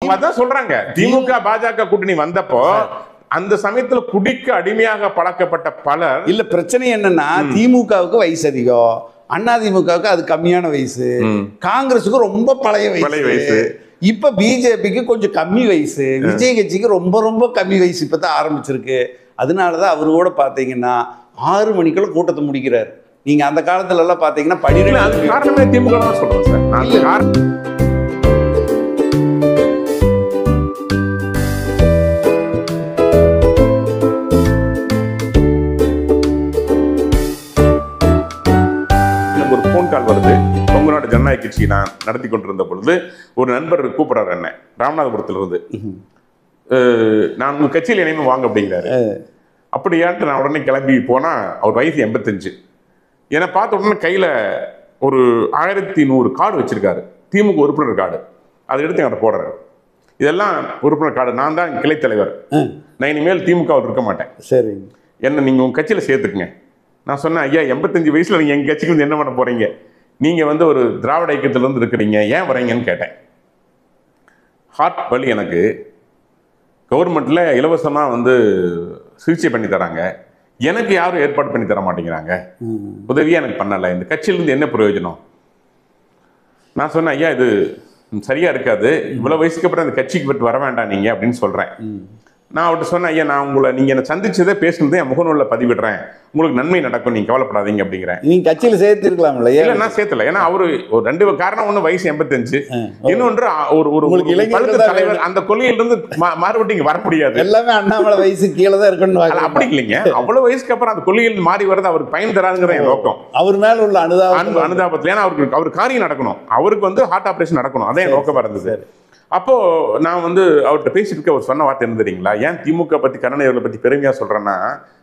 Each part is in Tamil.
அவங்க அதான் சொல்றாங்க. திமுக பாஜக கூட்டணி வந்தப்போ அந்த சமயத்துல குடிக்கு அடிமையாக பழக்கப்பட்ட பலர் இல்ல பிரச்சனை என்னன்னா திமுகவுக்கு வயசு அதிகம், அதிமுகவுக்கு அது கம்மியான வயசு, காங்கிரஸுக்கு ரொம்ப பழைய வயசு, இப்ப பிஜேபிக்கு கொஞ்சம் கம்மி வயசு, விஜய் கட்சிக்கு ரொம்ப ரொம்ப கம்மி வயசு இப்பதான் ஆரம்பிச்சிருக்கு. அதனாலதான் அவரு கூட பாத்தீங்கன்னா 6 மணிக்குள்ள கூட்டத்தை முடிக்கிறார். நீங்க அந்த காலத்துல எல்லாம் பாத்தீங்கன்னா 12 காரணமே திமுக தான் சொல்றேன் சார். கால் வருது. கொங்கு நாடு ஜனநாயக கட்சி நான் நடத்தி கொண்டிருந்த பொழுது ஒரு நண்பர் கூப்பிடுறாரு என்ன ராமநாதபுரத்துல இருந்து, நான் உங்க கட்சியில் இணைந்து வாங்க அப்படிங்கிறாரு. அப்படியான்ட்டு நான் உடனே கிளம்பி போனா அவர் வயசு 85. என்னை பார்த்த உடனே கையில ஒரு 1100 கார்டு வச்சிருக்காரு, திமுக உறுப்பினர் கார்டு. அதை எடுத்து என்கிட்ட போடுறாரு. இதெல்லாம் உறுப்பினர் கார்டு, நான் தான் கிளை தலைவர், நான் இனிமேல் திமுக இருக்க மாட்டேன், சரி என்ன நீங்க உங்க கட்சியில சேர்த்துக்குங்க. நான் சொன்னேன், ஐயா 85 வயசுல நீங்க எங்க கட்சிக்கு வந்து என்ன பண்ண போறீங்க, நீங்க வந்து ஒரு திராவிட ஐக்கியத்துல இருந்து இருக்கிறீங்க, ஏன் வரீங்கன்னு கேட்டேன். ஹார்ட் வலி எனக்கு, கவர்மெண்ட்ல இலவசமா வந்து சிகிச்சை பண்ணி தராங்க, எனக்கு யாரும் ஏற்பாடு பண்ணி தர மாட்டேங்கிறாங்க, உதவியா எனக்கு பண்ணல, இந்த கட்சியிலிருந்து என்ன பிரயோஜனம். நான் சொன்னேன், ஐயா இது சரியா இருக்காது, இவ்வளவு வயசுக்கு அப்புறம் இந்த கட்சிக்கு விட்டு வர வேண்டாம் நீங்க அப்படின்னு சொல்றேன். நான் அவர்கிட்ட சொன்னேன், ஐயா நான் உங்களை நீங்க என்ன சந்திச்சதே பேசுனதே என் முகநூல்ல பதிவிடுறேன், உங்களுக்கு நன்மை நடக்கும், நீங்க கவலைப்படாதீங்க அப்படிங்கிறேன். நீங்க கட்சியில சேர்த்திருக்கலாம் இல்ல நான் சேர்த்தல, ஏன்னா அவரு ஒரு 2 காரணம், ஒண்ணு வயசு 85, இன்னொன்று ஒரு தலைவர் அந்த கொள்கையிலிருந்து மாறுபட்டு இங்க வர முடியாது, எல்லாமே அண்ணாமலை வயசு கீழே தான் இருக்கணும். அப்படி இல்லைங்க, அவ்வளவு வயசுக்கு அப்புறம் அந்த கொள்கையிலிருந்து மாறி வரது அவருக்கு பயன் தராதுங்கிற என் நோக்கம், அவர் மேல உள்ள அனுதாபத்துல. ஏன்னா அவருக்கு காரியம் நடக்கணும், அவருக்கு வந்து ஹார்ட் ஆபரேஷன் நடக்கணும், அதே நோக்கமா இருந்தது. அப்போ நான் வந்து அவர்கிட்ட பேசிட்டு இருக்க அவர் சொன்ன வார்த்தை என்ன தெரியுங்களா, ஏன் திமுக பத்தி கருணாநிதி அவர்களை பத்தி பெருமையா சொல்றேன்னா,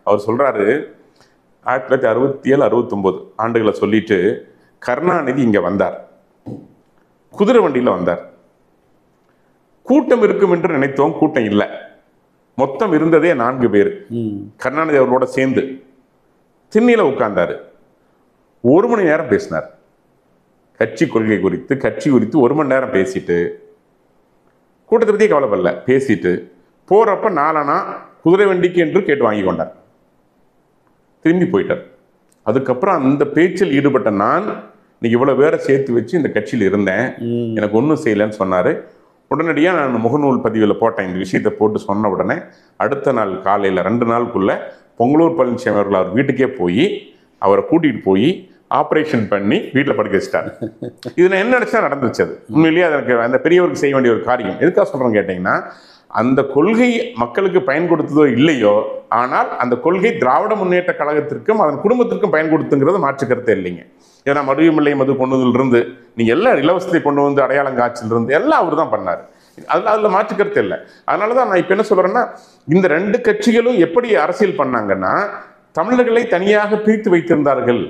அவர் சொல்றாரு 1967, 69 ஆண்டுகளை சொல்லிட்டு கருணாநிதி இங்க வந்தார், குதிரை வண்டியில வந்தார், கூட்டம் இருக்கும் என்று நினைத்தோம், கூட்டம் இல்லை, மொத்தம் இருந்ததே 4 பேர், கருணாநிதி அவர்களோட சேர்ந்து திண்ணில உட்கார்ந்தாரு, 1 மணி நேரம் பேசினார், கட்சி கொள்கை குறித்து கட்சி குறித்து 1 மணி நேரம் பேசிட்டு, கூட்டத்தை பற்றி கவலைப்படல, பேசிட்டு போறப்ப நாளானா குதிரை வண்டிக்கு என்று கேட்டு வாங்கி கொண்டார், திரும்பி போயிட்டார். அதுக்கப்புறம் அந்த பேச்சில் ஈடுபட்ட நான் இன்னைக்கு இவ்வளவு பேரை சேர்த்து வச்சு இந்த கட்சியில் இருந்தேன், எனக்கு ஒன்றும் செய்யலைன்னு சொன்னாரு. உடனடியாக நான் முகநூல் பதிவில் போட்டேன், இந்த விஷயத்தை போட்டு சொன்ன உடனே அடுத்த நாள் காலையில் 2 நாளுக்குள்ள பொங்கலூர் பழனிசாமி அவர்கள் அவர் வீட்டுக்கே போய் அவரை கூட்டிகிட்டு போய் ஆப்ரேஷன் பண்ணி வீட்டில் படுக்க வச்சுட்டாங்க. இது நான் என்ன நினைச்சா நடந்துச்சு, அது உண்மையிலேயே எனக்கு அந்த பெரியவருக்கு செய்ய வேண்டிய ஒரு காரியம். எதுக்காக சொல்றேன்னு கேட்டீங்கன்னா, அந்த கொள்கை மக்களுக்கு பயன் கொடுத்ததோ இல்லையோ, ஆனால் அந்த கொள்கை திராவிட முன்னேற்ற கழகத்திற்கும் அதன் குடும்பத்திற்கும் பயன் கொடுத்துங்கிறது மாற்று கருத்தே இல்லைங்க. ஏன்னா மதுவிமில்லை மது கொண்டதிலிருந்து நீங்க எல்லாம் இலவசத்தை கொண்டு வந்து அடையாளங்காட்சியிலிருந்து எல்லாம் அவர் தான் பண்ணாரு, அதுல மாற்று கருத்து இல்லை. அதனாலதான் நான் இப்ப என்ன சொல்றேன்னா, இந்த 2 கட்சிகளும் எப்படி அரசியல் பண்ணாங்கன்னா, தமிழர்களை தனியாக பிரித்து வைத்திருந்தார்கள்.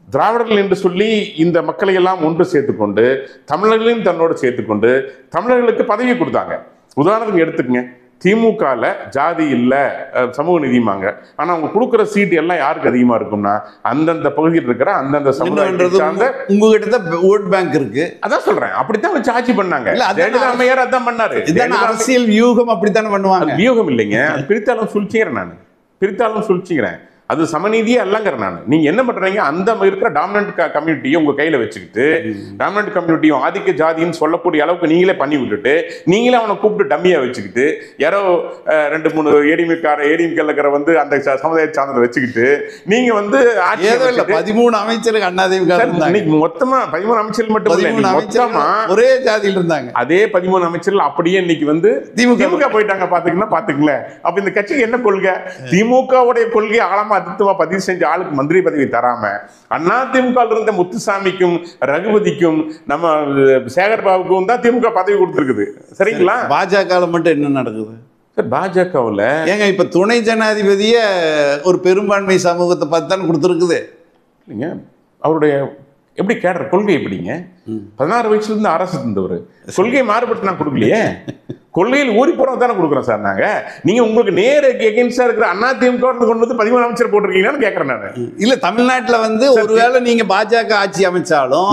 திராவிடர்கள் என்று சொல்லி இந்த மக்களை எல்லாம் ஒன்று சேர்த்துக்கொண்டு தமிழர்களையும் தன்னோடு சேர்த்துக்கொண்டு தமிழர்களுக்கு பதவி கொடுத்தாங்க. உதாரணத்துக்கு எடுத்துக்கங்க, திமுகல ஜாதி இல்ல சமூக நீதிமாங்க, ஆனா அவங்க கொடுக்குற சீட் எல்லாம் யாருக்கு அதிகமா இருக்கும்னா அந்தந்த பகுதியில் இருக்கிற அந்தந்த சமுதாயத்தை உங்ககிட்ட ஓட் பேங்க் இருக்கு. அதான் சொல்றேன், அப்படித்தான் வச்சு ஆட்சி பண்ணாங்க. ஜெயலலிதா அம்மையார் அதான் பண்ணாரு. அரசியல் வியூகம் அப்படித்தானே பண்ணுவாங்க. வியூகம் இல்லைங்க, பிரித்தாலும் சூழ்ச்சிக்கிறேன், நான் பிரித்தாலும் சூழ்ச்சிக்கிறேன், அது சமநீதியே அல்லங்கிற நான். நீங்க என்ன பண்றீங்க, அந்த இருக்கிற டாமினன்ட் கம்யூனிட்டியை உங்க கையில வச்சுக்கிட்டு டாமினன்ட் கம்யூனிட்டியும் ஆதிக்க ஜாதின்னு சொல்லக்கூடிய அளவுக்கு நீங்களே பண்ணி விட்டுட்டு நீங்களே அவனை கூப்பிட்டு டம்மியா வச்சுக்கிட்டு யாரோ 2-3 ஏடிஎம்கேல வந்து அந்த சமுதாயத்தை சார்ந்ததை வச்சுக்கிட்டு நீங்க வந்து 13 அமைச்சருக்கு இன்னைக்கு மொத்தமா 13 அமைச்சர்கள் மட்டும் இல்ல, மொத்தமா ஒரே ஜாதியில் இருந்தாங்க. அதே 13 அமைச்சர்கள் அப்படியே இன்னைக்கு வந்து திமுக போயிட்டாங்க. பாத்துக்கலாம். அப்ப இந்த கட்சிக்கு என்ன கொள்கை, திமுகவுடைய கொள்கை ஆழமா அதிர்த்துவா பதிவு செஞ்ச ஆளுக்கு மந்திரி பதவி தராம அதிமுக இருந்த முத்துசாமிக்கும் ரகுபதிக்கும் நம்ம சேகர் பாபுக்கும் தான் திமுக பதவி கொடுத்திருக்குது. சரிங்களா? பாஜக மட்டும் என்ன நடக்குது பாஜகவுல? ஏங்க இப்ப துணை ஜனாதிபதிய ஒரு பெரும்பான்மை சமூகத்தை பார்த்து தான் கொடுத்துருக்குது. இல்லைங்க, அவருடைய எப்படி கேடர் கொள்கை எப்படிங்க? 16 வயசுல இருந்து அரசு இருந்தவர், கொள்கை மாறுபட்டு நான் கொடுக்கலையே, கொள்கையில் ஊறி போறோம் தானே கொடுக்குறோம் சார் நாங்க. நீங்க உங்களுக்கு நேர எகென்ஸ்டா இருக்கிற அதிமுக கொண்டு வந்து 13 அமைச்சர் போட்டிருக்கீங்கன்னு கேட்கறேன் நான். இல்ல, தமிழ்நாட்டுல வந்து ஒருவேளை நீங்க பாஜக ஆட்சி அமைச்சாலும்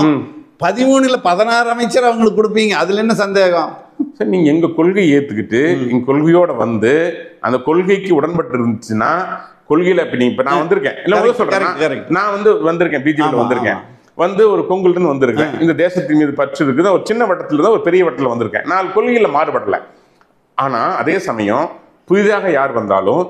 13ல 16 அமைச்சர் அவங்களுக்கு கொடுப்பீங்க, அதுல என்ன சந்தேகம்? சரி, நீங்க எங்க கொள்கையை ஏத்துக்கிட்டு எங்க கொள்கையோட வந்து அந்த கொள்கைக்கு உடன்பட்டு இருந்துச்சுன்னா கொள்கையில இப்ப நான் வந்திருக்கேன் இல்ல முதல்ல சொல்றேன், நான் வந்திருக்கேன் பிஜேபியில வந்திருக்கேன், வந்து ஒரு கொங்குல இருந்து வந்திருக்கேன், இந்த தேசத்தின் மீது பற்று இருக்குது, ஒரு சின்ன வட்டத்துல தான் ஒரு பெரிய வட்டத்துல வந்திருக்கேன், நான் கொள்கையில மாறுபடல. ஆனா அதே சமயம் புதிதாக யார் வந்தாலும்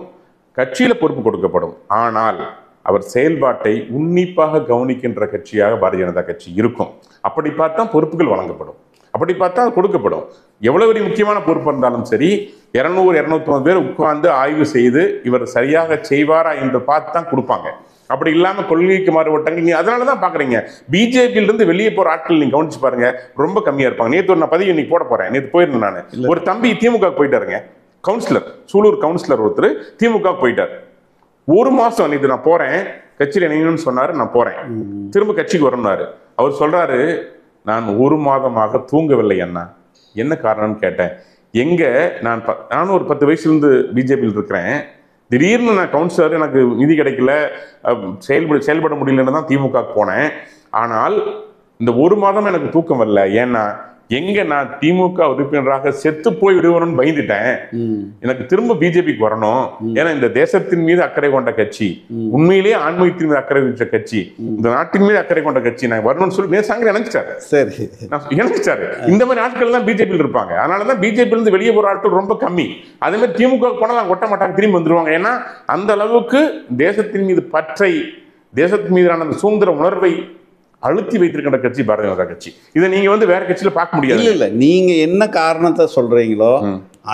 கட்சியில பொறுப்பு கொடுக்கப்படும். ஆனால் அவர் செயல்பாட்டை உன்னிப்பாக கவனிக்கின்ற கட்சியாக பாரதிய ஜனதா கட்சி இருக்கும். அப்படி பார்த்தா பொறுப்புகள் வழங்கப்படும், அப்படி பார்த்தா கொடுக்கப்படும். எவ்வளவு பெரிய முக்கியமான பொறுப்பு இருந்தாலும் சரி, 200-250 பேர் உட்கார்ந்து ஆய்வு செய்து இவர் சரியாக செய்வாரா என்று பார்த்து தான் கொடுப்பாங்க. அப்படி இல்லாம கொள்கைக்கு மாறுபட்டாங்க. நீங்க அதனாலதான் பாக்குறீங்க பிஜேபியில இருந்து வெளியே போற ஆட்கள் நீங்க கவனிச்சு பாருங்க, ரொம்ப கம்மியா இருப்பாங்க. நேற்று நான் பதிவு இன்னைக்கு போட போறேன், நேற்று போயிருந்தேன் நான். ஒரு தம்பி திமுக போயிட்டாருங்க, கவுன்சிலர், சூலூர் கவுன்சிலர் ஒருத்தர் திமுக போயிட்டார். ஒரு மாசம் இது நான் போறேன் கட்சியில் இணையணும்னு சொன்னாரு, நான் போறேன், திரும்ப கட்சிக்கு வரணும்னாரு. அவர் சொல்றாரு, நான் ஒரு மாதமாக தூங்கவில்லை அண்ணா. என்ன காரணம்னு கேட்டேன். நானும் ஒரு 10 வயசுல இருந்து பிஜேபியில் இருக்கிறேன், திடீர்னு நான் கவுன்சிலர், எனக்கு நிதி கிடைக்கல, செயல்பட முடியலன்னு தான் திமுக போனேன். ஆனால் இந்த ஒரு மாதம் எனக்கு தூக்கம் வரல. ஏன்னா நான் திமுக உறுப்பினராக செத்து போய் விடுவணும்னு பயந்துட்டேன். எனக்கு திரும்ப பிஜேபிக்கு வரணும். ஏன்னா இந்த தேசத்தின் மீது அக்கறை கொண்ட கட்சி, உண்மையிலேயே ஆன்மீகத்தின் மீது அக்கறை கொண்ட கட்சி, இந்த நாட்டின் மீது அக்கறை கொண்ட கட்சி, நான் வரணும்னு சொல்லி நேசாங்க நினைச்சாரு. சரி, நினைச்சாரு. இந்த மாதிரி ஆட்கள் தான் பிஜேபியில் இருப்பாங்க. அதனாலதான் பிஜேபியில இருந்து வெளியே போற ஆட்கள் ரொம்ப கம்மி. அதே மாதிரி திமுக போனா கொட்ட மாட்டாங்க, திரும்பி வந்துருவாங்க. ஏன்னா அந்த அளவுக்கு தேசத்தின் மீது பற்றை, தேசத்தின் மீதான அந்த சுதந்திர உணர்வை அழுத்தி வைத்திருக்கின்ற கட்சி பாரதிய ஜனதா கட்சி. இதை நீங்க வேற கட்சியில பார்க்க முடியாது. இல்ல நீங்க என்ன காரணத்தை சொல்றீங்களோ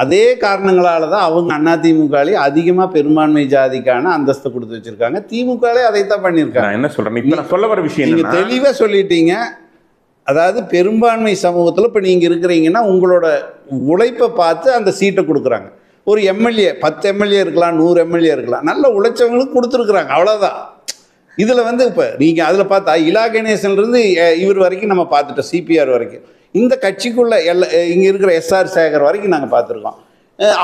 அதே காரணங்களாலதான் அவங்க அதிமுகலே அதிகமா பெரும்பான்மை ஜாதிக்கான அந்தஸ்து கொடுத்து வச்சிருக்காங்க. திமுகலே அதைத்தான் பண்ணிருக்காங்க. நான் என்ன சொல்றேன், இப்ப நான் சொல்ல வர விஷயம் நீங்க தெளிவா சொல்லிட்டீங்க. அதாவது பெரும்பான்மை சமூகத்துல இப்ப நீங்க இருக்கிறீங்கன்னா உங்களோட உழைப்பை பார்த்து அந்த சீட்டை கொடுக்குறாங்க. ஒரு எம்எல்ஏ 10 எம்எல்ஏ இருக்கலாம், 100 எம்எல்ஏ இருக்கலாம், நல்ல உழைச்சவங்களுக்கு கொடுத்துருக்குறாங்க, அவ்வளவுதான். இதுல இப்ப நீங்க அதுல பார்த்தா இலா கணேசன்லேருந்து இவர் வரைக்கும் நம்ம பார்த்துட்டோம், சிபிஆர் வரைக்கும். இந்த கட்சிக்குள்ள இங்க இருக்கிற எஸ்ஆர் சேகர் வரைக்கும் நாங்க பார்த்துருக்கோம்.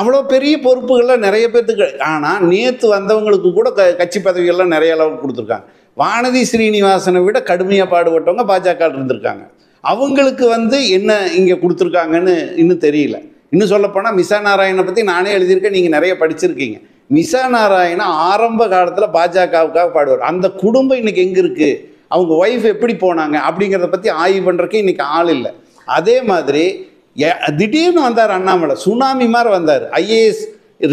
அவ்வளோ பெரிய பொறுப்புகள்லாம் நிறைய பேர்த்துக்கு. ஆனா நேற்று வந்தவங்களுக்கு கூட கட்சி பதவிகள்லாம் நிறைய அளவுக்கு கொடுத்துருக்காங்க. வானதி ஸ்ரீனிவாசனை விட கடுமையா பாடுபட்டவங்க பாஜக இருந்திருக்காங்க. அவங்களுக்கு என்ன இங்க கொடுத்துருக்காங்கன்னு இன்னும் தெரியல. இன்னும் சொல்லப்போனால் மிசா நாராயணனை பற்றி நானே எழுதியிருக்கேன், நீங்கள் நிறைய படிச்சிருக்கீங்க. மிசா நாராயணா ஆரம்ப காலத்தில் பாஜகவுக்காக பாடுவார். அந்த குடும்பம் இன்னைக்கு எங்கே இருக்குது, அவங்க ஒய்ஃப் எப்படி போனாங்க அப்படிங்கிறத பற்றி ஆய்வு பண்ணுறதுக்கு இன்னைக்கு ஆள் இல்லை. அதே மாதிரி திடீர்னு வந்தார் அண்ணாமலை, சுனாமி மாதிரி வந்தார், ஐஏஎஸ்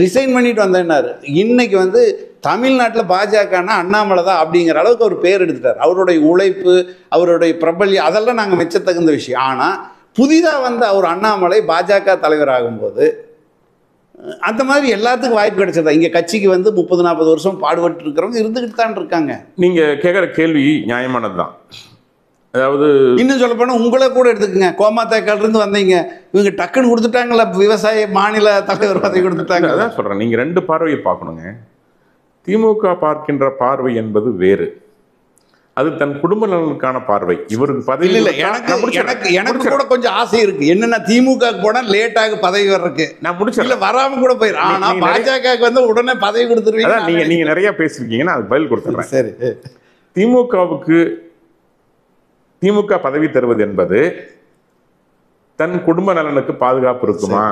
ரிசைன் பண்ணிட்டு வந்தேன்னாரு. இன்னைக்கு தமிழ்நாட்டில் பாஜகன்னா அண்ணாமலை தான் அப்படிங்கிற அளவுக்கு அவர் பேர் எடுத்துட்டார். அவருடைய உழைப்பு, அவருடைய பிரபல்யம், அதெல்லாம் நாங்கள் மெச்சத்தகுந்த விஷயம். ஆனால் புதிதாக அவர் அண்ணாமலை பாஜக தலைவர் ஆகும்போது அந்த மாதிரி எல்லாத்துக்கும் வாய்ப்பு கிடைச்சதா? இங்கே கட்சிக்கு 30-40 வருஷம் பாடுபட்டு இருக்கிறவங்க இருந்துகிட்டு தான் இருக்காங்க. நீங்கள் கேட்குற கேள்வி நியாயமானது தான். அதாவது இன்னும் சொல்ல போனால் உங்களே கூட எடுத்துக்கங்க, கோமாத்தாக்காலிருந்து வந்தீங்க, இவங்க டக்குன்னு கொடுத்துட்டாங்களா விவசாய மாநில தலைவர் பதவி கொடுத்துட்டாங்க. அதான் சொல்கிறேன், நீங்கள் 2 பார்வையை பார்க்கணுங்க. திமுக பார்க்கின்ற பார்வை என்பது வேறு, அது தன் குடும்ப நலனுக்கான பார்வை. இவருக்கு பதவி இல்லை. எனக்கு கூட கொஞ்சம் ஆசை இருக்கு. என்னன்னா திமுக போனா லேட்டாக பதவி வர்றதுக்கு நான் முடிச்சல வராம கூட போயிரு. ஆனா பாஜக உடனே பதவி கொடுத்துருவீங்க. நீங்க நிறைய பேசிருக்கீங்கன்னா அதுக்கு பதில் கொடுத்துறேன். சரி, திமுக பதவி தருவது என்பது தன் குடும்ப நலனுக்கு பாதுகாப்பு இருக்குமா,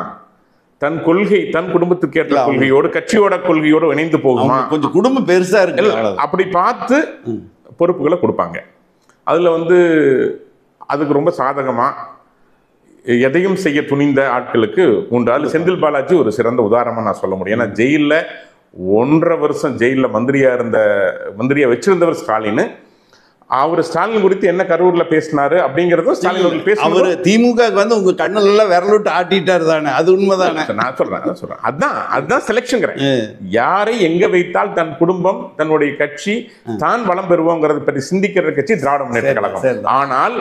தன் கொள்கை, தன் குடும்பத்துக்கு ஏற்ற கொள்கையோடு, கட்சியோட கொள்கையோடு இணைந்து போகுமா, கொஞ்சம் குடும்பம் பெருசா இருக்கு, அப்படி பார்த்து பொறுப்புகளை கொடுப்பாங்க. அதில் அதுக்கு ரொம்ப சாதகமாக எதையும் செய்ய துணிந்த ஆட்களுக்கு உண்டு. அதில் செந்தில் பாலாஜி ஒரு சிறந்த உதாரணமாக நான் சொல்ல முடியும். ஏன்னா ஜெயிலில் 1.5 வருஷம் ஜெயிலில் மந்திரியா வச்சிருந்தவர் ஸ்டாலின். அவர் ஸ்டாலின் குறித்து என்ன கரூர்ல பேசினாரு அப்படிங்கறதும் ஸ்டாலின் அவர்கள் பேசுவாரு. திமுக உங்க கண்ணுல விரலுட்டு ஆட்டிட்டாரு தானே, அது உண்மைதானே? நான் சொல்றேன் அதுதான் செலக்ஷன். யாரை எங்க வைத்தால் தன் குடும்பம், தன்னுடைய கட்சி தான் வளம் பெறுவோங்கிறத பற்றி சிந்திக்கிற கட்சி திராவிட முன்னேற்ற கழகம். ஆனால்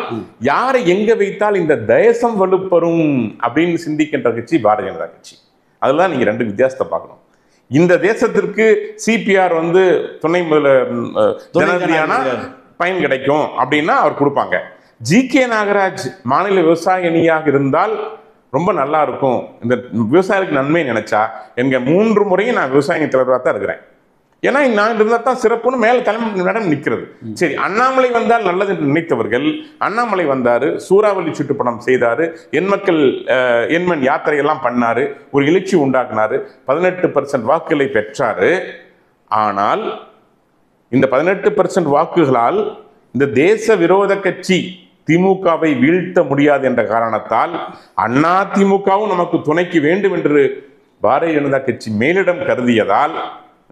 யாரை எங்க வைத்தால் இந்த தேசம் வலுப்பெறும் அப்படின்னு சிந்திக்கின்ற கட்சி பாரதிய ஜனதா கட்சி. அதெல்லாம் நீங்க 2 வித்தியாசத்தை பார்க்கணும். இந்த தேசத்திற்கு சிபிஆர் துணை ஜனாதிபதியானா பயன் கிடைக்கும் அப்படின்னா அவர் கொடுப்பாங்க. ஜி.கே. நாகராஜ் மாநில விவசாய அணியாக இருந்தால் ரொம்ப நல்லா இருக்கும், இந்த விவசாயிகளுக்கு நன்மை நினைச்சா, எங்க 3 முறையும் நான் விவசாய தலைவராக தான் இருக்கிறேன். ஏன்னா நான் இருந்தால் தான் சிறப்புன்னு மேல தலைமை மேடம் நிற்கிறது. சரி, அண்ணாமலை வந்தால் நல்லது என்று நினைத்தவர்கள், அண்ணாமலை வந்தாரு, சூறாவளி சுற்றுப்பணம் செய்தாரு, எண்மக்கள் எண்மண் யாத்திரையெல்லாம் பண்ணாரு, ஒரு எழுச்சி உண்டாக்குனாரு, 18% வாக்குகளை பெற்றாரு. ஆனால் இந்த 18% வாக்குகளால் இந்த தேச விரோத கட்சி திமுகவை வீழ்த்த முடியாது என்ற காரணத்தால் அண்ணா திமுகவும் நமக்கு துணைக்கு வேண்டும் என்று பாரதிய ஜனதா கட்சி மேலிடம் கருதியதால்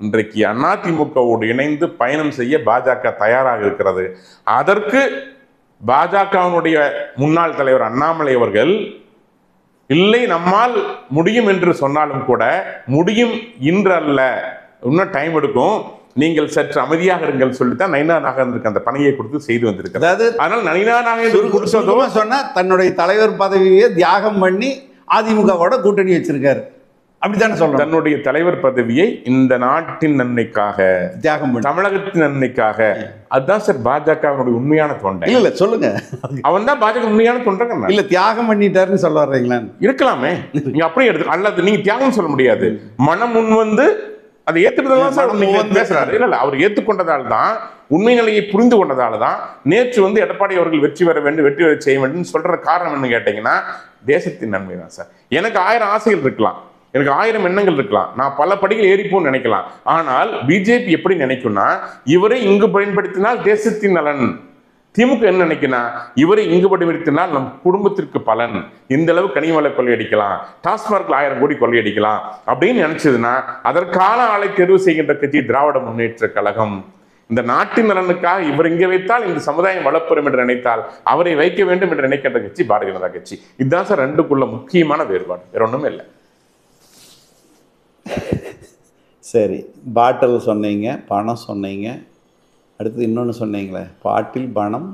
இன்றைக்கு அண்ணா திமுகவோடு இணைந்து பயணம் செய்ய பாஜக தயாராக இருக்கிறது. அதற்கு பாஜகவினுடைய முன்னாள் தலைவர் அண்ணாமலை அவர்கள் இல்லை நம்மால் முடியும் என்று சொன்னாலும் கூட, முடியும் இன்று அல்ல, இன்னும் டைம் எடுக்கும், நீங்கள் சற்று அமைதியாக இருங்கள் சொல்லித்தான் நயினா நாகேந்திரனுக்கு அந்த பணியை கொடுத்து செய்து வந்திருக்கிறார். அதாவது அதனால நயினா நாகேந்திரன் சொன்னா தன்னுடைய தலைவர் பதவியை தியாகம் பண்ணி அதிமுகவோட கூட்டணி வச்சிருக்காரு, அப்படித்தானே சொல்றோம். தன்னுடைய தலைவர் பதவியை இந்த நாட்டின் நன்மைக்காக, தியாகம் பண்ணி, தமிழகத்தின் நன்மைக்காக, அதுதான் சார் பாஜகவினுடைய உண்மையான தொண்டை. இல்ல சொல்லுங்க, அவன் தான் பாஜக உண்மையான தொண்டை. இல்ல தியாகம் பண்ணிட்டாருன்னு சொல்ல வர்றீங்களா? இருக்கலாமே, நீங்க அப்படியே எடுத்து, அல்லது நீங்க தியாகம் சொல்ல முடியாது, மனம் முன் வந்து அதை ஏற்றுக்கிறதெல்லாம் சார் நீங்க பேசுறாரு. இல்ல அவர் ஏற்றுக்கொண்டதால் தான், உண்மை நிலையை புரிந்து கொண்டதால தான் நேற்று வந்து எடப்பாடி அவர்கள் வெற்றி பெற வேண்டும், வெற்றி பெற செய்ய வேண்டும் சொல்ற காரணம் என்ன கேட்டீங்கன்னா, தேசத்தின் நன்மை தான் சார். எனக்கு 1000 ஆசைகள் இருக்கலாம், எனக்கு 1000 எண்ணங்கள் இருக்கலாம், நான் பல படிகள் ஏறிப்போன்னு நினைக்கலாம். ஆனால் பிஜேபி எப்படி நினைக்கும்னா, இவரை இங்கு பயன்படுத்தினால் தேசத்தின் நலன். திமுக என்ன நினைக்குன்னா, இவரை இங்கு பயன்படுத்தினால் நம் குடும்பத்திற்கு பலன், இந்த அளவு கனிமலை கொள்ளையடிக்கலாம், டாஸ்மார்க்ல 1000 கோடி கொள்ளையடிக்கலாம் அப்படின்னு நினைச்சதுன்னா, அதற்கான ஆளை தேர்வு செய்கின்ற கட்சி திராவிட முன்னேற்ற கழகம். இந்த நாட்டின் நலனுக்காக இவர் இங்கே வைத்தால் இந்த சமுதாயம் வளப்பெறும் என்று நினைத்தால் அவரை வைக்க வேண்டும் என்று நினைக்கின்ற கட்சி பாரதிய ஜனதா கட்சி. இதுதான் சார் ரெண்டுக்குள்ள முக்கியமான வேறுபாடு, வேற ஒண்ணுமே இல்லை. சரி, பாட்டில் சொன்னீங்க, பணம் சொன்னீங்க, அடுத்து இன்னொன்று சொன்னீங்களே, பாட்டில் பணம்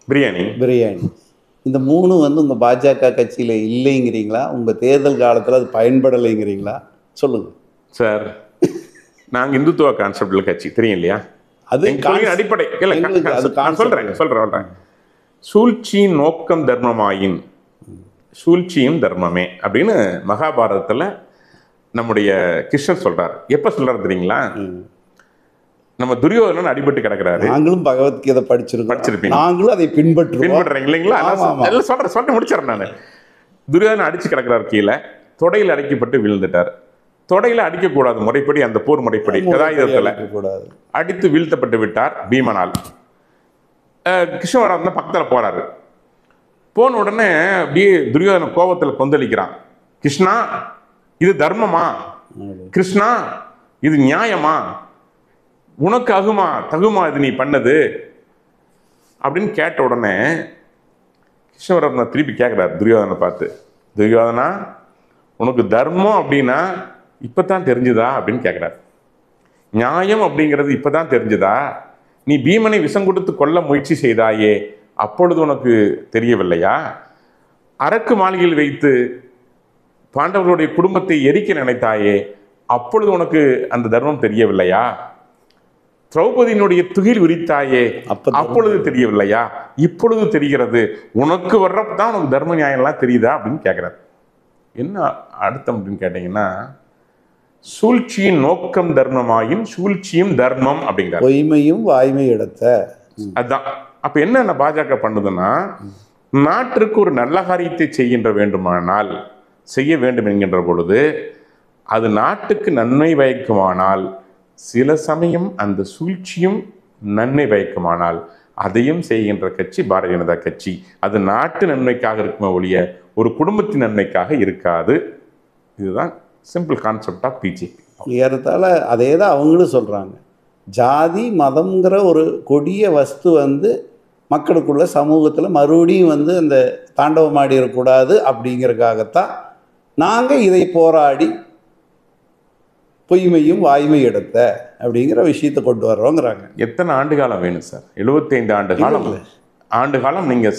பிரியாணி, இந்த 3 வந்து உங்கள் பாஜக கட்சியில் இல்லைங்கிறீங்களா? உங்கள் தேர்தல் காலத்தில் அது பயன்படலைங்கிறீங்களா? சொல்லுங்க சார். நாங்கள் இந்துத்துவ கான்செப்ட்ல கட்சி, தெரியும் இல்லையா? அது அடிப்படை சொல்றேன். சூழ்ச்சியின் நோக்கம் தர்மமாயின் சூழ்ச்சியும் தர்மமே அப்படின்னு மகாபாரதத்துல நம்முடைய கிருஷ்ணர் சொல்றாரு. எப்ப சொல்றாரு தெரியுங்களா? நம்ம துரியோதனன் அடிபட்டு கிடக்குறாரு. நாங்களும் பகவத்கீதை படிச்சிருப்பீங்க, நாங்களும் அதை பின்பற்றுறீங்க இல்லைங்களா? சொல்ல முடிச்சிடறேன் நான். துரியோதனன் அடிச்சு கிடக்குறாரு, கீழே தொடையில் அடைக்கப்பட்டு விழுந்துட்டார். தொடையில அடிக்கக்கூடாது முறைப்படி, அந்த போர் முறைப்படி கதாயுதத்துல அடித்து வீழ்த்தப்பட்டு விட்டார் பீமனால். கிருஷ்ணவராமன் பக்கத்தில் போறாரு. போன உடனே அப்படியே துரியோதன கோபத்தில் கொந்தளிக்கிறான். கிருஷ்ணா, இது தர்மமா? கிருஷ்ணா, இது நியாயமா? உனக்கு தகுமா இது நீ பண்ணது அப்படின்னு கேட்ட உடனே கிருஷ்ணவரத்ன திருப்பி கேட்கிறார் துரியோதனை பார்த்து, துரியோதனா, உனக்கு தர்மம் அப்படின்னா இப்பதான் தெரிஞ்சுதா அப்படின்னு கேட்கிறார். நியாயம் அப்படிங்கிறது இப்பதான் தெரிஞ்சுதா? நீ பீமனை விஷம் கொடுத்து கொல்ல முயற்சி செய்தாயே, அப்பொழுது உனக்கு தெரியவில்லையா? அரக்கு மாளிகையில் வைத்து பாண்டவர்களுடைய குடும்பத்தை எரிக்க நினைத்தாயே, அப்பொழுது உனக்கு அந்த தர்மம் தெரியவில்லையா? திரௌபதியினுடைய துகில் விரித்தாயே, அப்பொழுது தெரியவில்லையா? இப்பொழுது தெரிகிறது. உனக்கு வர்றப்பதான் உனக்கு தர்ம நியாயம்லாம் தெரியுதா அப்படின்னு கேட்கிறார். என்ன அர்த்தம் அப்படின்னு கேட்டீங்கன்னா, சூழ்ச்சியின் நோக்கம் தர்மமாயின் சூழ்ச்சியும் தர்மம் அப்படிங்கிற பொய்மையும் வாய்மை எடுத்த அதுதான். அப்ப என்ன பாஜக பண்ணுதுன்னா, நாட்டிற்கு ஒரு நல்ல காரியத்தை செய்ய வேண்டும் என்கின்ற பொழுது அது நாட்டுக்கு நன்மை பயக்குமானால், சில சமயம் அந்த சூழ்ச்சியும் நன்மை பயக்குமானால் அதையும் செய்கின்ற கட்சி பாரதிய ஜனதா கட்சி. அது நாட்டு நன்மைக்காக இருக்குமே ஒழிய ஒரு குடும்பத்தின் நன்மைக்காக இருக்காது. இதுதான் சிம்பிள் கான்செப்ட் ஆஃப் பிஜேபி. ஏறத்தாழ அதே தான் அவங்களும் சொல்கிறாங்க. ஜாதி மதம்ங்கிற ஒரு கொடிய வஸ்து வந்து மக்களுக்குள்ள சமூகத்தில் மறுபடியும் வந்து அந்த தாண்டவமாடிடக்கூடாது அப்படிங்கிறதுக்காகத்தான் நாங்கள் இதை போராடி பொய்மையும் வாய்மை எடுத்த அப்படிங்கிற விஷயத்தை கொண்டு வர்றோங்கிறாங்க. எத்தனை ஆண்டு காலம் வேணும் சார்? 75 ஆண்டு காலம் நீங்கள்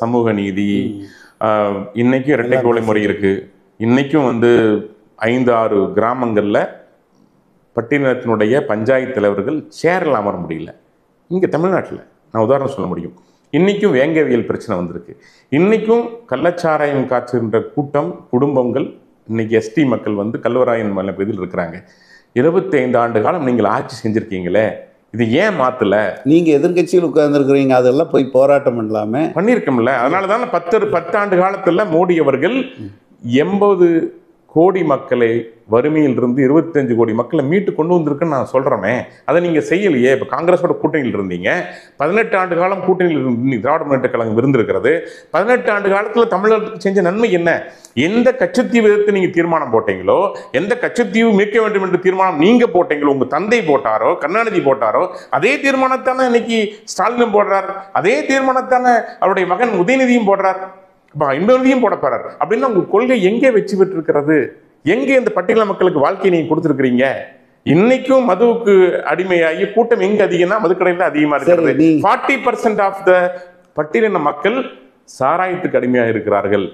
சமூக நீதி, இன்னைக்கும் இரட்டை கோலை முறை இருக்கு. இன்னைக்கும் வந்து 5-6 கிராமங்களில் பட்டினத்தினுடைய பஞ்சாயத்து தலைவர்கள் சேரில் அமர முடியல. இங்கே தமிழ்நாட்டில் நான் உதாரணம் சொல்ல முடியும். இன்றைக்கும் வேங்கவியல் பிரச்சனை வந்திருக்கு. இன்றைக்கும் கள்ளச்சாராயம் காய்ச்சுகின்ற கூட்டம், குடும்பங்கள் இன்னைக்கு எஸ்டி மக்கள் வந்து கல்வராயன் மலை பகுதியில் இருக்கிறாங்க. 25 ஆண்டு காலம் நீங்கள் ஆட்சி செஞ்சிருக்கீங்களே, இது ஏன் மாத்தல? நீங்க எதிர்கட்சியில் உட்கார்ந்துருக்கிறீங்க, அதெல்லாம் போய் போராட்டம் பண்ணலாமே. பண்ணியிருக்கோம்ல. அதனால தானே 10 ஆண்டு காலத்துல மோடி அவர்கள் 80 கோடி மக்களை வறுமையில் இருந்து 25 கோடி மக்களை மீட்டு கொண்டு வந்திருக்குன்னு நான் சொல்றேனே. அதை நீங்க செய்யலையே. இப்ப காங்கிரஸோட கூட்டணியில் இருந்தீங்க, 18 ஆண்டு காலம் கூட்டணியில் திராவிட முன்னேற்ற கழகம் இருந்திருக்கிறது. 18 ஆண்டு காலத்துல தமிழர்களுக்கு செஞ்ச நன்மை என்ன? எந்த கச்சத்தீவு எதிர்த்து நீங்க தீர்மானம் போட்டீங்களோ, எந்த கச்சத்தீவு மீட்க வேண்டும் என்று தீர்மானம் நீங்க போட்டீங்களோ, உங்க தந்தை போட்டாரோ, கருணாநிதி போட்டாரோ, அதே தீர்மானத்தானே இன்னைக்கு ஸ்டாலினும் போடுறார். அதே தீர்மானத்தானே அவருடைய மகன் உதயநிதியும் போடுறார். இன்னொருதையும் போட போறார். அப்படின்னா உங்க கொள்கை எங்கே வெற்றி பெற்றிருக்கிறது? எங்கே இந்த பட்டியல மக்களுக்கு வாழ்க்கையை நீங்க கொடுத்திருக்கிறீங்க? இன்னைக்கும் மதுவுக்கு அடிமையாகி கூட்டம் எங்க அதிகம்னா மதுக்கடையில் அதிகமா இருக்கிறது. 40% ஆஃப் த பட்டியலின மக்கள் சாராயத்துக்கு அடிமையாக இருக்கிறார்கள்.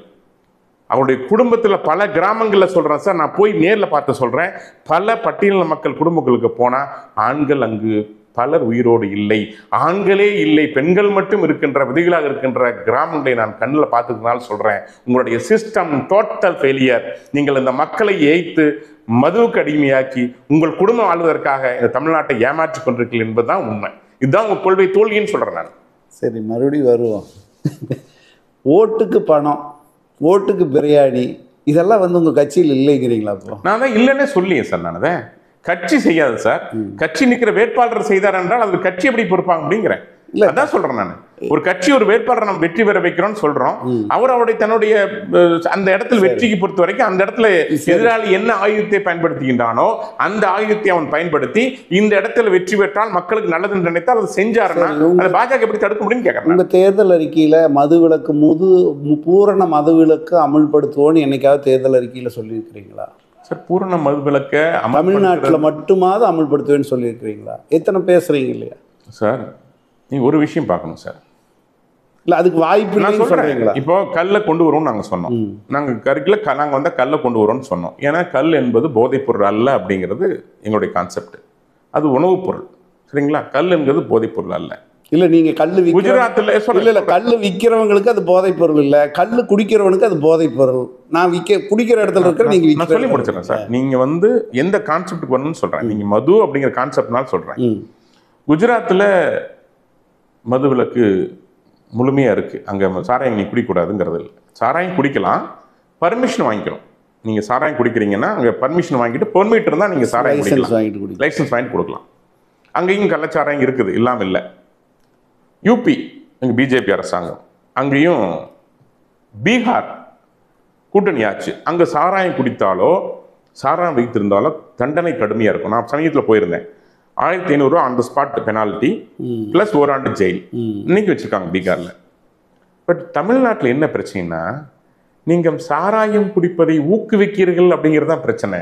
அவருடைய குடும்பத்துல பல கிராமங்கள்ல சொல்றேன் சார், நான் போய் நேர்ல பார்த்து சொல்றேன். பல பட்டியலின மக்கள் குடும்பங்களுக்கு போனா ஆண்கள் அங்கு பலர் உயிரோடு இல்லை, ஆண்களே இல்லை, பெண்கள் மட்டும் இருக்கின்ற விதிகளாக இருக்கின்ற கிராமங்களை நான் கண்ணில் பார்த்ததுனால சொல்றேன். உங்களுடைய சிஸ்டம் டோட்டல் ஃபெயிலியர். நீங்கள் இந்த மக்களை ஏய்த்து மதுவுக்கு அடிமையாக்கி உங்கள் குடும்பம் ஆளுவதற்காக இந்த தமிழ்நாட்டை ஏமாற்றிக் கொண்டிருக்கீர்கள் என்பதுதான் உண்மை. இதுதான் உங்க கொள்கை தோல்வின்னு சொல்றேன் நான். சரி, மறுபடியும் வருவோம். ஓட்டுக்கு பணம், ஓட்டுக்கு பிரியாணி, இதெல்லாம் வந்து உங்க கட்சியில் இல்லைங்கிறீங்களா? அப்போ நான் தான் இல்லைன்னே சொல்லியேன் சார். நான் அதை கட்சி செய்யாது சார். கட்சி நிற்கிற வேட்பாளர் செய்தார் என்றால் அது கட்சி எப்படி பொறுப்பாங்க அப்படிங்கிறேன். அதான் சொல்றேன் நான். ஒரு கட்சி ஒரு வேட்பாளரை நம்ம வெற்றி பெற வைக்கிறோம்னு சொல்றோம். அவருடைய தன்னுடைய அந்த இடத்துல வெற்றிக்கு பொறுத்த வரைக்கும் அந்த இடத்துல எதிராளி என்ன ஆயுதத்தை பயன்படுத்துகின்றானோ அந்த ஆயுதத்தை அவன் பயன்படுத்தி இந்த இடத்துல வெற்றி பெற்றால் மக்களுக்கு நல்லதுன்னு நினைத்தால் அதை செஞ்சாருன்னா அதை பாஜக எப்படி தடுக்க முடியும்னு கேட்கறேன். உங்க தேர்தல் அறிக்கையில மதுவிலக்கு பூரண மதுவிலக்கு அமுல்படுத்துவோன்னு என்னைக்காவது தேர்தல் அறிக்கையில சொல்லியிருக்கிறீங்களா? சார், பூரண மதுவிலக்க தமிழ்நாட்டில் மட்டுமாவது அமல்படுத்துவேன்னு சொல்லியிருக்கிறீங்களா? எத்தனை பேசுறீங்க இல்லையா சார்? நீங்க ஒரு விஷயம் பார்க்கணும் சார். இல்ல அதுக்கு வாய்ப்பு இல்லைன்னு சொல்றீங்களா? இப்போ கல்லை கொண்டு வருவோம்னு நாங்க சொன்னோம். நாங்க கருக்குல நாங்க வந்து கல்லை கொண்டு வரோம்னு சொன்னோம். ஏன்னா கல் என்பது போதைப் பொருள் அல்ல அப்படிங்கிறது எங்களுடைய கான்செப்ட். அது உணவுப் பொருள். சரிங்களா? கல் என்கிறது போதைப் பொருள் அல்ல. இல்ல நீங்க கல்லு குஜராத்ல இல்ல கல்லு விற்கிறவங்களுக்கு அது போதைப் பொருள் இல்ல, கல்லு குடிக்கிறவனுக்கு அது போதைப் பொருள். நான் குடிக்கிற இடத்துல இருக்கிற நீங்க நான் சொல்லி முடிச்சிடறேன் சார். நீங்க வந்து எந்த கான்செப்டுக்கு வரணும்னு சொல்றேன். நீங்க மது அப்படிங்கிற கான்செப்ட்னால சொல்றேன். குஜராத்ல மதுவிலக்கு முழுமையா இருக்கு. அங்க சாராயம் நீ குடிக்கூடாதுங்கிறது இல்லை. சாராயம் குடிக்கலாம், பர்மிஷன் வாங்கிக்கணும். நீங்க சாராயம் குடிக்கிறீங்கன்னா அங்க பர்மிஷன் வாங்கிட்டு பெர்மிட் இருந்தா நீங்க சாராயம் குடிக்கலாம், லைசன்ஸ் வாங்கிட்டு கொடுக்கலாம். அங்கேயும் கள்ளச்சாராயம் இருக்குது, இல்லாம இல்லை. யூபி எங்கள் பிஜேபி அரசாங்கம், அங்கேயும் பீகார் கூட்டணி ஆச்சு. அங்கே சாராயம் குடித்தாலோ சாராயம் வைத்திருந்தாலோ தண்டனை கடுமையாக இருக்கும். நான் சமயத்தில் போயிருந்தேன். 1500 on the spot penalty plus 1 ஆண்டு ஜெயில் இன்னைக்கு வச்சுருக்காங்க பீகாரில். பட் தமிழ்நாட்டில் என்ன பிரச்சனைனா, நீங்கள் சாராயம் குடிப்பதை ஊக்குவிக்கிறீர்கள் அப்படிங்கிறது தான் பிரச்சனை.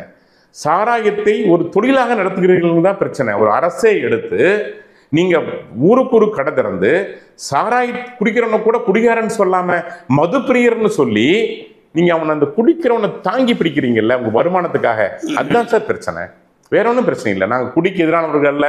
சாராயத்தை ஒரு தொழிலாக நடத்துகிறீர்கள் தான் பிரச்சனை. ஒரு அரசே எடுத்து நீங்க ஊருக்கு ஒரு கடை திறந்து சாராய குடிக்கிறவனை கூட குடிகாரன்னு சொல்லாம மது பிரியர்னு சொல்லி நீங்க அவனை அந்த குடிக்கிறவனை தாங்கி பிடிக்கிறீங்கல்ல உங்க வருமானத்துக்காக. அதுதான் சார் பிரச்சனை, வேற ஒன்றும் பிரச்சனை இல்லை. நாங்கள் குடிக்க எதிரானவர்கள்ல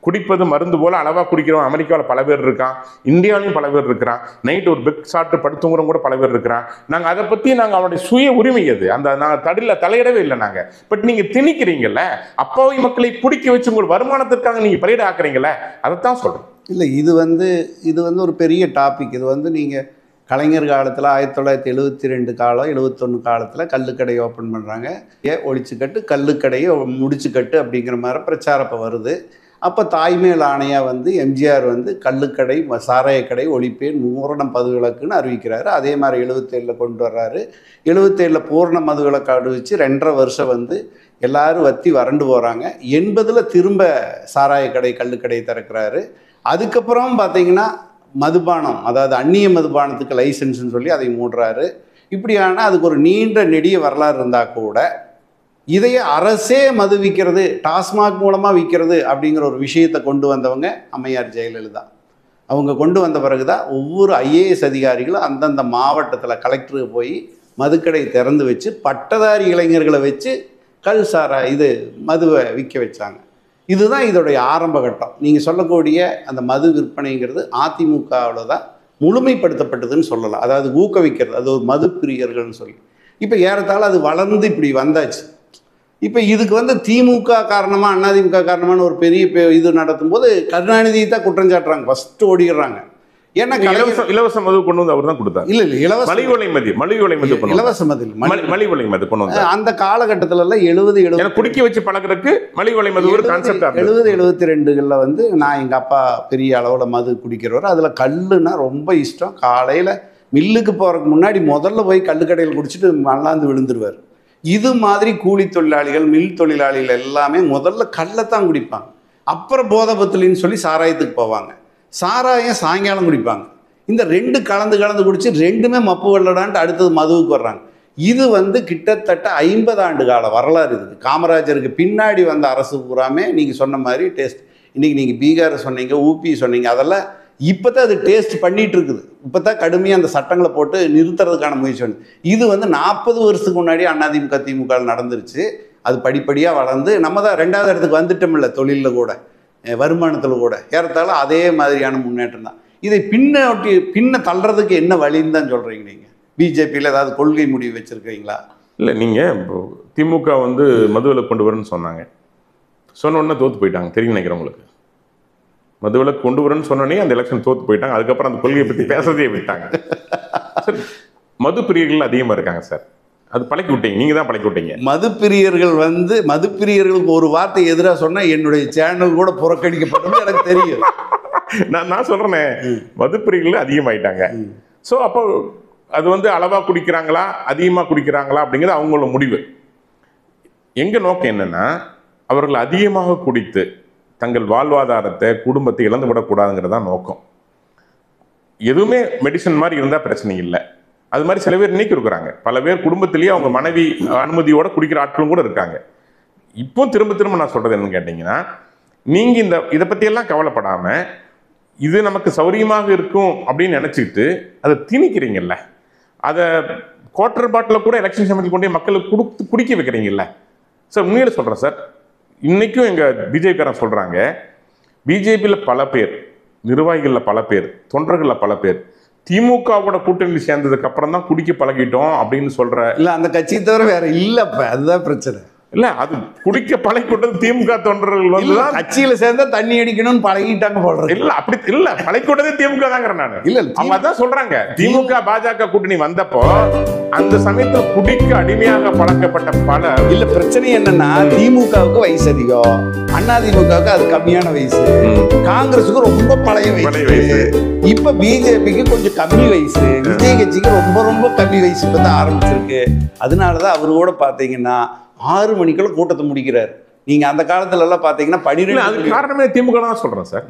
குடிப்பது மருந்து போல அளவா குடிக்கிறோம். அமெரிக்காவில் பல பேர் இருக்கான், இந்தியாவிலையும் பல பேர் இருக்கிறான். நைட் ஒரு பெக் சாப்பிட்டு படுத்துங்கிறவங்க கூட பல பேர் இருக்கிறான். நாங்கள் அதை பற்றி நாங்கள் அவனுடைய சுய உரிமை அது, அந்த நாங்கள் தலையிடவே இல்லை நாங்கள். பட் நீங்கள் திணிக்கிறீங்கல்ல, அப்பாவி மக்களை குடிக்க வச்சு உங்கள் வருமானத்திற்காக நீங்கள் பலியிட ஆக்குறீங்கல்ல, அதைத்தான் சொல்கிறோம். இல்லை, இது வந்து ஒரு பெரிய டாபிக். இது வந்து நீங்கள் கலைஞர் காலத்தில் 1972 காலம் 71 காலத்தில் கல்லுக்கடை ஓப்பன் பண்ணுறாங்க. ஒழிச்சுக்கட்டு கல்லுக்கடையை முடிச்சுக்கட்டு அப்படிங்கிற மாதிரி பிரச்சாரப்போ வருது. அப்போ தாய்மேல் ஆணையாக வந்து எம்ஜிஆர் வந்து கல்லுக்கடை சாராயக்கடை ஒழிப்பேன் பூரண மதுவிலக்குன்னு அறிவிக்கிறாரு. அதே மாதிரி 77 கொண்டு வர்றாரு. 77 பூரண மதுவிலக்கு அறிவிச்சு 2.5 வருஷம் வந்து எல்லாரும் வத்தி வறண்டு போகிறாங்க. 80 திரும்ப சாராயக்கடை கல்லுக்கடை திறக்கிறாரு. அதுக்கப்புறம் பார்த்தீங்கன்னா மதுபானம், அதாவது அந்நிய மதுபானத்துக்கு லைசன்ஸ்ன்னு சொல்லி அதை மூடுறாரு. இப்படியான அதுக்கு ஒரு நீண்ட நெடிய வரலாறு இருந்தால் கூட இதையே அரசே மது விற்கிறது, டாஸ்மாக் மூலமாக விற்கிறது அப்படிங்கிற ஒரு விஷயத்தை கொண்டு வந்தவங்க அம்மையார் ஜெயலலிதா. அவங்க கொண்டு வந்த பிறகு தான் ஒவ்வொரு ஐஏஎஸ் அதிகாரிகளும் அந்தந்த மாவட்டத்தில் கலெக்டருக்கு போய் மதுக்கடை திறந்து வச்சு பட்டதாரி இளைஞர்களை வச்சு மதுவை விற்க வச்சாங்க. இதுதான் இதோடைய ஆரம்ப கட்டம். நீங்கள் சொல்லக்கூடிய அந்த மது விற்பனைங்கிறது அதிமுகவில் தான் முழுமைப்படுத்தப்பட்டதுன்னு சொல்லலாம். அதாவது ஊக்குவிக்கிறது, அது ஒரு மது பிரியர்கள்னு சொல்லி. இப்போ ஏறத்தாழ அது வளர்ந்து இப்படி வந்தாச்சு. இப்போ இதுக்கு வந்து திமுக காரணமாக அதிமுக காரணமான ஒரு பெரிய இது நடத்தும் போது கருணாநிதியை தான் குற்றம் சாட்டுறாங்க, ஃபஸ்ட்டு ஓடிடுறாங்க. ஏன்னா இலவச மது கொண்டு வந்து அவர் தான் கொடுத்தார். இல்லை இலவச மலிவிலை மது இலவச மது மலிவிலை மது கொண்டு வந்து அந்த காலகட்டத்திலலாம் 70 குடிக்க வச்சு பழகிறதுக்கு மலிவிலை மது ஒரு கான்செப்டா 72 வந்து நான் எங்கள் அப்பா பெரிய அளவில் மது குடிக்கிறவர். அதில் கல்லுன்னா ரொம்ப இஷ்டம். காலையில் மில்லுக்கு போகிறதுக்கு முன்னாடி முதல்ல போய் கல்லுக்கடையில் குடிச்சிட்டு மல்லாந்து விழுந்துருவார். இது மாதிரி கூலி தொழிலாளிகள் மில் தொழிலாளிகள் எல்லாமே முதல்ல கல்லைத்தான் குடிப்பாங்க, அப்புறம் போதபத்துலின்னு சொல்லி சாராயத்துக்கு போவாங்க. சாராயம் சாயங்காலம் குடிப்பாங்க. இந்த 2 கலந்து குடிச்சு 2மே மப்பு வெள்ளடான்ட்டு அடுத்தது மதுவுக்கு வர்றாங்க. இது வந்து கிட்டத்தட்ட 50 ஆண்டு கால வரலாறு இருக்குது. காமராஜருக்கு பின்னாடி வந்த அரசு பூராமே நீங்கள் சொன்ன மாதிரி டேஸ்ட். இன்றைக்கி நீங்கள் பீகார் சொன்னீங்க, ஊபி சொன்னீங்க, அதெல்லாம் இப்போ தான் அது டேஸ்ட் பண்ணிகிட்டு இருக்குது. இப்போ தான் கடுமையாக அந்த சட்டங்களை போட்டு நிறுத்துறதுக்கான முயற்சி பண்ணுது. இது வந்து 40 வருஷத்துக்கு முன்னாடி அதிமுக திமுக நடந்துருச்சு. அது படிப்படியாக வளர்ந்து நம்ம தான் 2வது இடத்துக்கு வந்துட்டோம்ல, தொழிலில் கூட வருமானத்தில் கூட ஏறத்தாழ அதே மாதிரியான முன்னேற்றம் தான். இதை பின்ன தள்ளுறதுக்கு என்ன வழின்னு தான் சொல்கிறீங்க நீங்கள்? பிஜேபியில் ஏதாவது கொள்கை முடிவு வச்சுருக்கீங்களா? இல்லை, நீங்கள் திமுக வந்து மதுவிலக்கு கொண்டு வரேன்னு சொன்னாங்க, சொன்ன உடனே தோற்று போயிட்டாங்க. தெரியும் நினைக்கிறேன் உங்களுக்கு. மதுவிலக்கு கொண்டு வரேன்னு சொன்னோன்னே அந்த எலெக்ஷன் தோற்று போயிட்டாங்க. அதுக்கப்புறம் அந்த கொள்கையை பற்றி பேசுறதே விட்டாங்க. சார், மது பிரியர்கள் அதிகமாக இருக்காங்க சார். அது பழக்கி விட்டீங்க, நீங்கள் தான் பழக்கி விட்டீங்க. மதுப்பிரியர்களுக்கு ஒரு வார்த்தை எதிராக சொன்னால் என்னுடைய சேனல் கூட புறக்கணிக்கப்படும் எனக்கு தெரியும். நான் சொல்கிறேனே, மதுப்பிரியர்கள் அதிகமாயிட்டாங்க. ஸோ அப்போ அது வந்து அளவாக குடிக்கிறாங்களா அதிகமாக குடிக்கிறாங்களா அப்படிங்கிறது அவங்களோட முடிவு. எங்கள் நோக்கம் என்னென்னா, அவர்கள் அதிகமாக குடித்து தங்கள் வாழ்வாதாரத்தை குடும்பத்தை இழந்து விடக்கூடாதுங்கிறது தான் நோக்கம். எதுவுமே மெடிசன் மாதிரி இருந்தால் பிரச்சனை இல்லை. அது மாதிரி சில பேர் நீக்கி இருக்கிறாங்க. பல பேர் குடும்பத்திலேயே அவங்க மனைவி அனுமதியோட குடிக்கிற ஆட்களும் கூட இருக்காங்க. இப்போ திரும்ப நான் சொல்கிறது என்னன்னு கேட்டிங்கன்னா, நீங்கள் இதை பற்றியெல்லாம் கவலைப்படாமல் இது நமக்கு சௌரியமாக இருக்கும் அப்படின்னு நினச்சிக்கிட்டு அதை திணிக்கிறீங்கல்ல, அதை குவார்டர் பாட்டில் கூட எலெக்ஷன் சமயத்தில் கொண்டே மக்களுக்கு குடிக்க வைக்கிறீங்கல்ல சார். உண்மையில சொல்கிறேன் சார், இன்றைக்கும் எங்கள் பிஜேபிக்காரன் சொல்கிறாங்க, பிஜேபியில் பல பேர், நிர்வாகிகளில் பல பேர், தொண்டர்களில் பல பேர் திமுகவோட கூட்டணி சேர்ந்ததுக்கு அப்புறம் தான் குடிக்க பழகிட்டோம் அப்படின்னு சொல்ற. இல்லை, அந்த கட்சியை தவிர வேற இல்லைப்ப, அதுதான் பிரச்சனை. இல்லை, அது குடிக்க பழகிவிட்டது திமுக தொண்டர்கள் வந்து கட்சியில் சேர்ந்தா தண்ணி அடிக்கணும்னு பழகிட்டாங்க போடுறது. இல்லை, அப்படி இல்லை, பழகிவிட்டதே திமுக தாங்கிறேன் நான். இல்லை, அவங்க அதான் சொல்றாங்க, திமுக பாஜக கூட்டணி வந்தப்போ அந்த சமயத்தில் குடிக்க அடிமையாக பழக்கப்பட்ட பல. இல்லை, பிரச்சனை என்னன்னா திமுகவுக்கு வயசு அதிகம், அதிமுகவுக்கு அது கம்மியான வயசு, காங்கிரஸுக்கு ரொம்ப பழைய வயசு, இப்ப பிஜேபிக்கு கொஞ்சம் கம்மி வயசு, விஜய் கட்சிக்கு ரொம்ப கம்மி வயசு இப்போ தான் ஆரம்பிச்சிருக்கு. அதனாலதான் அவரு கூட பாத்தீங்கன்னா 6 மணிக்குள்ள கூட்டத்தை முடிக்கிறார். நீங்க அந்த காலத்துல எல்லாம் பாத்தீங்கன்னா 12. அது காரணமே திமுக தான் சொல்றேன் சார்.